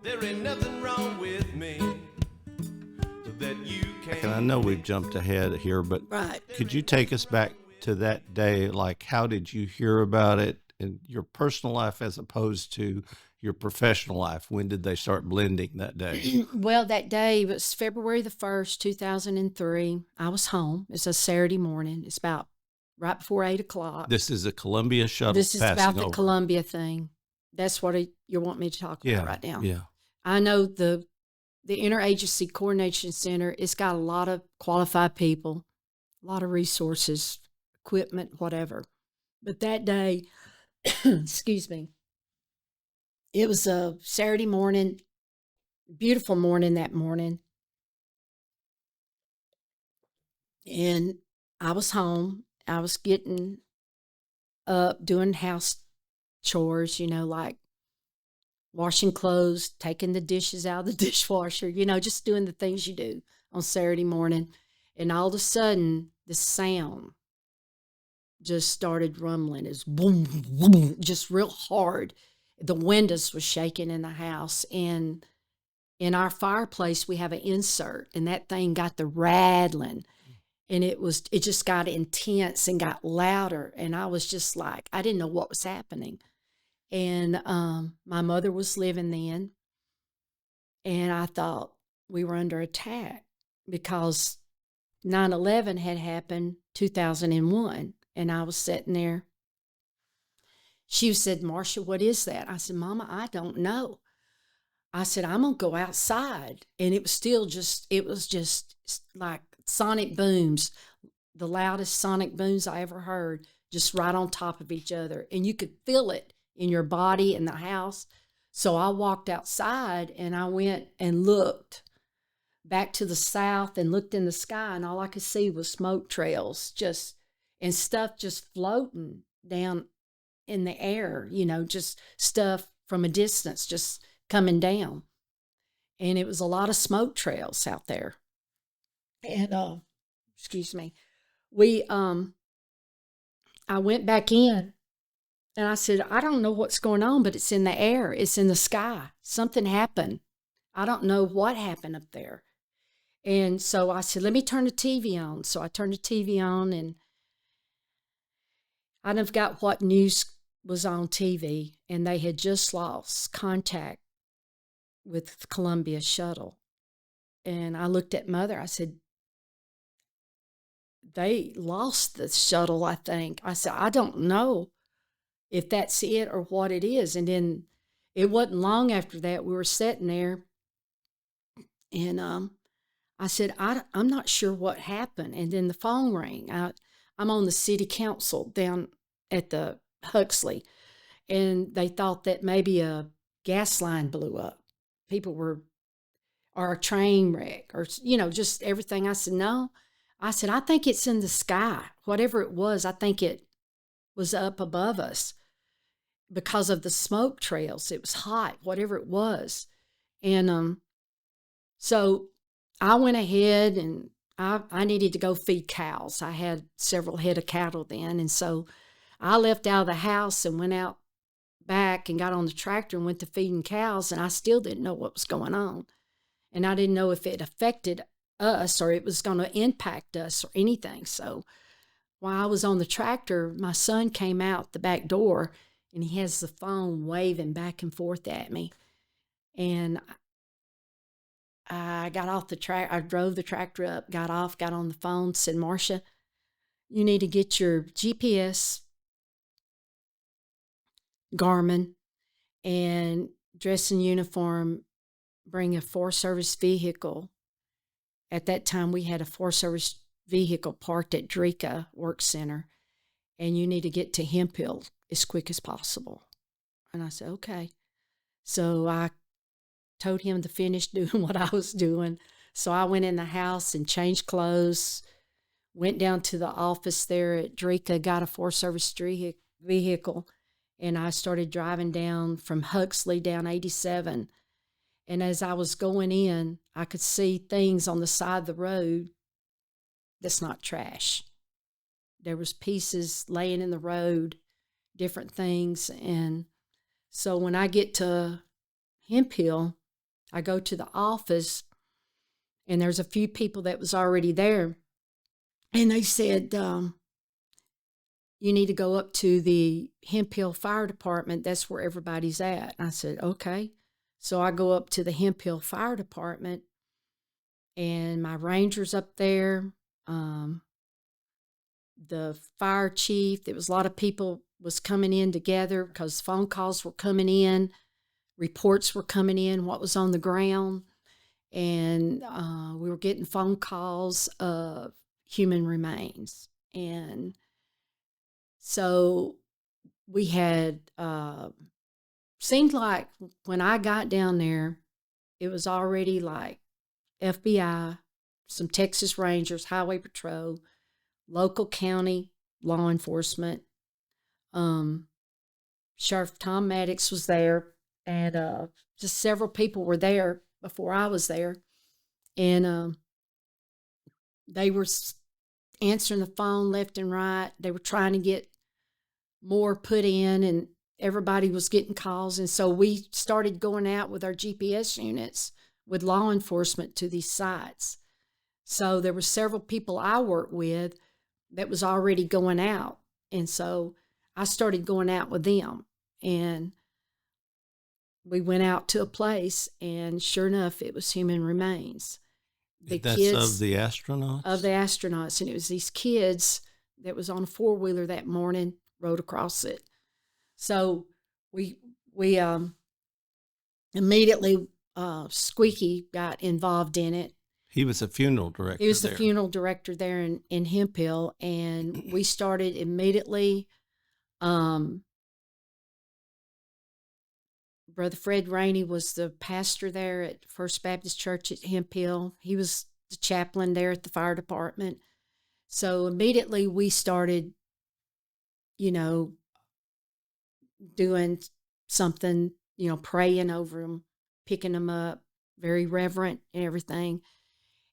There ain't nothing wrong with me that you can't. And I know we've jumped ahead here, but Right. could you take us back to that day? Like, how did you hear about it in your personal life as opposed to your professional life? When did they start blending that day? Well, that day was February the 1st, 2003. I was home. It's a Saturday morning. It's about right before 8 o'clock. This is a Columbia shuttle This is passing about the over. Columbia thing. That's what you want me to talk about right now. Yeah. I know the Interagency Coordination Center, it's got a lot of qualified people, a lot of resources, equipment, whatever. But that day, excuse me, it was a Saturday morning, beautiful morning that morning. And I was home. I was getting up, doing house chores, like washing clothes, taking the dishes out of the dishwasher, just doing the things you do on Saturday morning. And all of a sudden, the sound just started rumbling. It's boom, boom, just real hard. The windows were shaking in the house. And in our fireplace, we have an insert, and that thing got the rattling. And it just got intense and got louder. And I was just like, I didn't know what was happening. And my mother was living then. And I thought we were under attack because 9/11 had happened 2001. And I was sitting there. She said, Marsha, what is that? I said, Mama, I don't know. I said, I'm going to go outside. And it was just like sonic booms, the loudest sonic booms I ever heard, just right on top of each other. And you could feel it in your body in the house. So I walked outside and I went and looked back to the south and looked in the sky, and all I could see was smoke trails and stuff just floating down in the air, just stuff from a distance just coming down. And it was a lot of smoke trails out there. And excuse me. I went back in and I said, I don't know what's going on, but it's in the air. It's in the sky. Something happened. I don't know what happened up there. And so I said, let me turn the TV on. So I turned the TV on, and I forgot what news was on TV, and they had just lost contact with the Columbia shuttle. And I looked at Mother. I said, they lost the shuttle, I think. I said, I don't know if that's it or what it is. And then it wasn't long after that, we were sitting there, and I said, I'm not sure what happened. And then the phone rang. I'm on the city council down at the Huxley, and they thought that maybe a gas line blew up. Or a train wreck, or, just everything. I said, no. I said, I think it's in the sky. Whatever it was, I think it was up above us because of the smoke trails. It was hot, whatever it was. And so I went ahead, and I needed to go feed cows. I had several head of cattle then. And so I left out of the house and went out back and got on the tractor and went to feeding cows, and I still didn't know what was going on. And I didn't know if it affected us or it was going to impact us or anything. So while I was on the tractor, my son came out the back door, and he has the phone waving back and forth at me. And I got off the track. I drove the tractor up, got off, got on the phone, said, Marsha, you need to get your GPS, Garmin, and dress in uniform, bring a Forest Service vehicle. At that time, we had a Forest Service vehicle parked at Drika Work Center, and you need to get to Hemphill as quick as possible. And I said, okay. So I told him to finish doing what I was doing. So I went in the house and changed clothes, went down to the office there at Drika, got a Forest Service vehicle, and I started driving down from Huxley down 87. And as I was going in, I could see things on the side of the road that's not trash. There was pieces laying in the road, different things. And so when I get to Hemphill, I go to the office, and there's a few people that was already there. And they said, you need to go up to the Hemphill Fire Department. That's where everybody's at. I said, okay. So I go up to the Hemphill Fire Department, and my ranger's up there. The fire chief, there was a lot of people was coming in together because phone calls were coming in, reports were coming in, what was on the ground. And we were getting phone calls of human remains. And so we had, seemed like when I got down there, it was already like FBI, some Texas Rangers, Highway Patrol, local county law enforcement. Sheriff Tom Maddox was there, and just several people were there before I was there. And they were answering the phone left and right. They were trying to get more put in, and everybody was getting calls. And so we started going out with our GPS units with law enforcement to these sites. So there were several people I worked with that was already going out. And so I started going out with them. And we went out to a place, and sure enough, it was human remains. That's of the astronauts? Of the astronauts. And it was these kids that was on a four-wheeler that morning, rode across it. So we immediately, Squeaky got involved in it. He was a funeral director. He was the funeral director there in Hemphill, and we started immediately. Brother Fred Rainey was the pastor there at First Baptist Church at Hemphill. He was the chaplain there at the fire department. So immediately we started, doing something, praying over them, picking them up, very reverent and everything.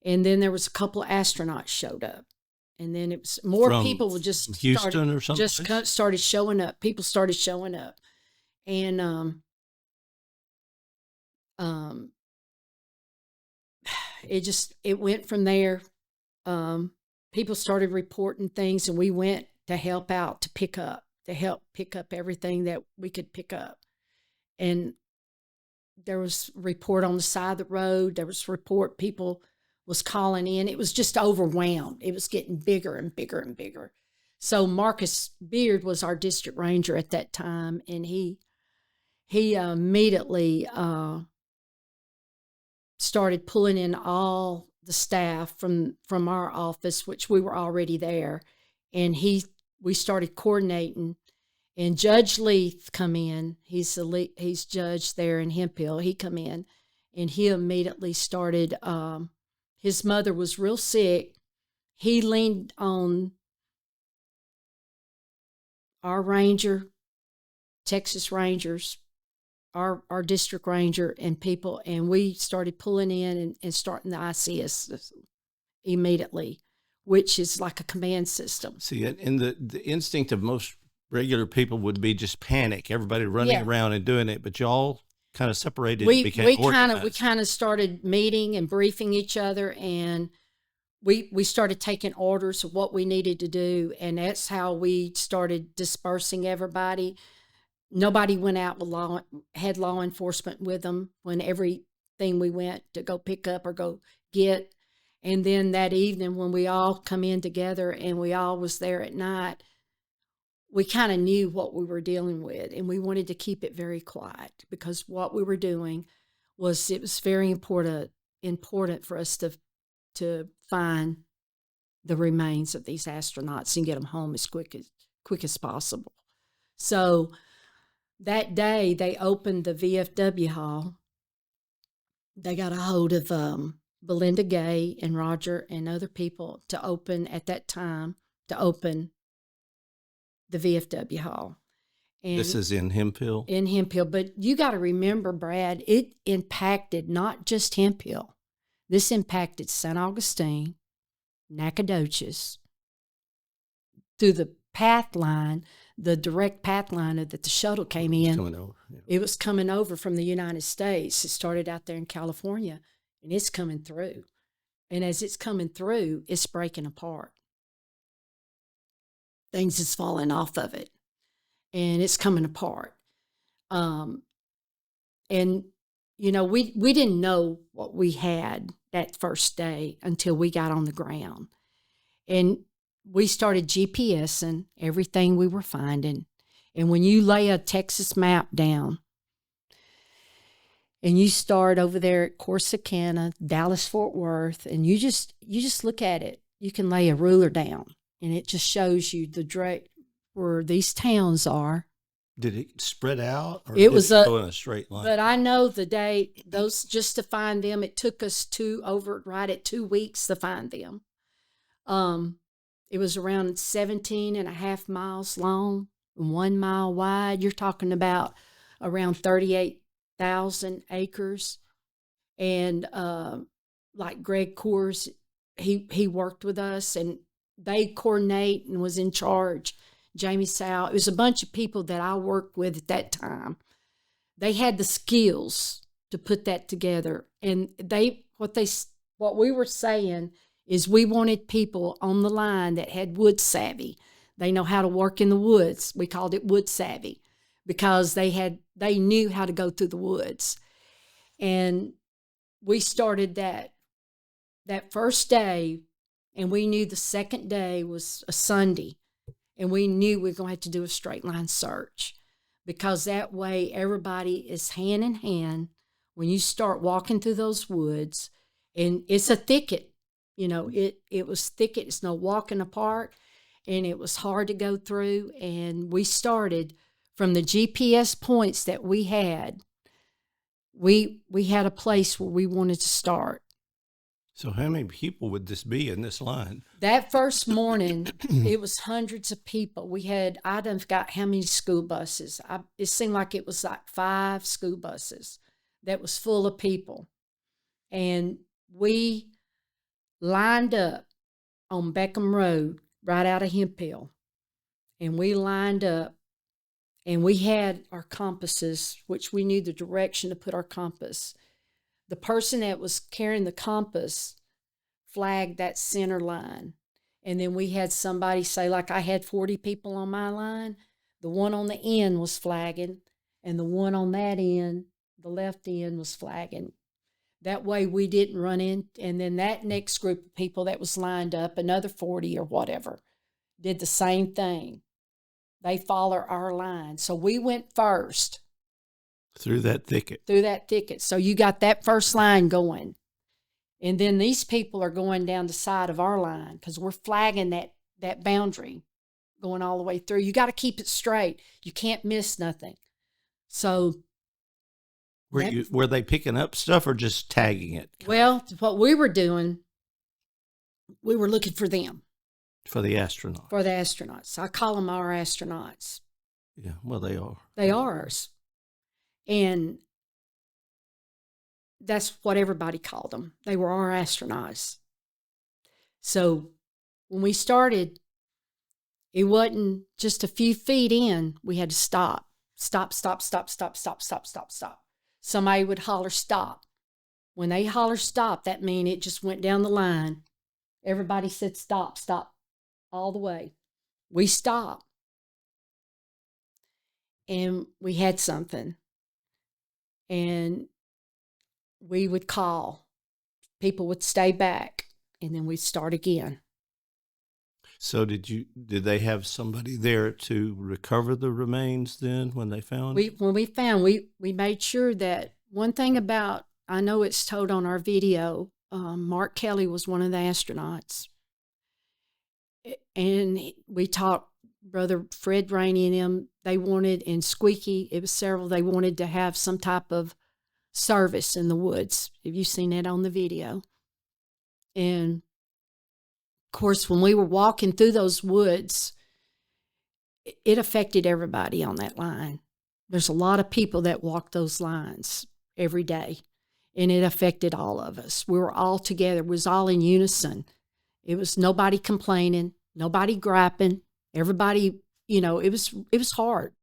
And then there was a couple of astronauts showed up. And then it was more people would just Houston or something. Just started showing up. People started showing up. And it went from there. People started reporting things, and we went to help out, to help pick up everything that we could pick up. And there was a report on the side of the road. There was a report people was calling in. It was just overwhelmed. It was getting bigger and bigger and bigger. So Marcus Beard was our district ranger at that time, and he immediately started pulling in all the staff from our office, which we were already there, and we started coordinating. And Judge Leith come in. He's judge there in Hemphill. He come in, and he immediately started. His mother was real sick. He leaned on our ranger, Texas Rangers, our district ranger, and people, and we started pulling in and starting the ICS immediately, which is like a command system. See, and the instinct of most regular people would be just panic, everybody running around and doing it, but y'all kind of separated. We organized. we kind of started meeting and briefing each other, and we started taking orders of what we needed to do, and that's how we started dispersing everybody. Nobody went out with had law enforcement with them when everything we went to go pick up or go get. And then that evening when we all come in together and we all was there at night, we kind of knew what we were dealing with, and we wanted to keep it very quiet, because what we were doing was, it was very important for us to find the remains of these astronauts and get them home as quick as possible. So that day they opened the VFW hall. They got a hold of Belinda Gay and Roger and other people to open the VFW hall. And this is in Hemphill? In Hemphill. But you got to remember, Brad, it impacted not just Hemphill. This impacted St. Augustine, Nacogdoches, through the path line. the direct path liner that the shuttle came It's in. coming over. Yeah. It was coming over from the United States. It started out there in California, and it's coming through. And as it's coming through, it's breaking apart. Things is falling off of it, and it's coming apart. And, we didn't know what we had that first day until we got on the ground. And we started GPSing everything we were finding. And when you lay a Texas map down and you start over there at Corsicana, Dallas, Fort Worth, and you just look at it, you can lay a ruler down and it just shows you the direct where these towns are. Did it spread out, or It was go in a straight line? But I know the day, those, just to find them, it took us right at 2 weeks to find them. It was around 17 and a half miles long and 1 mile wide. You're talking about around 38,000 acres. And like Greg Coors, he worked with us, and they coordinate and was in charge. Jamie Sow. It was a bunch of people that I worked with at that time. They had the skills to put that together. And what we were saying is we wanted people on the line that had wood savvy. They know how to work in the woods. We called it wood savvy because they knew how to go through the woods. And we started that first day, and we knew the second day was a Sunday. And we knew we were going to have to do a straight line search, because that way everybody is hand in hand when you start walking through those woods. And it's a thicket, it was thicket. It's no walking apart, and it was hard to go through. And we started from the GPS points that we had. We had a place where we wanted to start. So how many people would this be in this line? That first morning, it was hundreds of people. I done forgot how many school buses. It seemed like it was like 5 school buses that was full of people. And we lined up on Beckham Road, right out of Hemphill. And we lined up, and we had our compasses, which we knew the direction to put our compass. The person that was carrying the compass flagged that center line. And then we had somebody say, like I had 40 people on my line, the one on the end was flagging, and the one on that end, the left end, was flagging. That way we didn't run in. And then that next group of people that was lined up, another 40 or whatever, did the same thing. They followed our line. So we went first. Through that thicket. So you got that first line going. And then these people are going down the side of our line because we're flagging that boundary going all the way through. You got to keep it straight. You can't miss nothing. So Were they picking up stuff or just tagging it? Well, what we were doing, we were looking for them. For the astronauts. For the astronauts. I call them our astronauts. Yeah, well, they are. They are ours. And that's what everybody called them. They were our astronauts. So when we started, it wasn't just a few feet in. We had to stop. Stop. Somebody would holler stop. When they holler stop, that means it just went down the line. Everybody said stop all the way. We stopped. And we had something. And we would call. People would stay back, and then we'd start again. So did they have somebody there to recover the remains then when they found? We made sure that one thing about, I know it's told on our video, Mark Kelly was one of the astronauts. And we talked, Brother Fred Rainey and them, they wanted, and Squeaky, it was several, they wanted to have some type of service in the woods. Have you seen that on the video? And of course, when we were walking through those woods, it affected everybody on that line. There's a lot of people that walk those lines every day, and it affected all of us. We were all together. It was all in unison. It was nobody complaining, nobody griping. Everybody, you know, it was hard.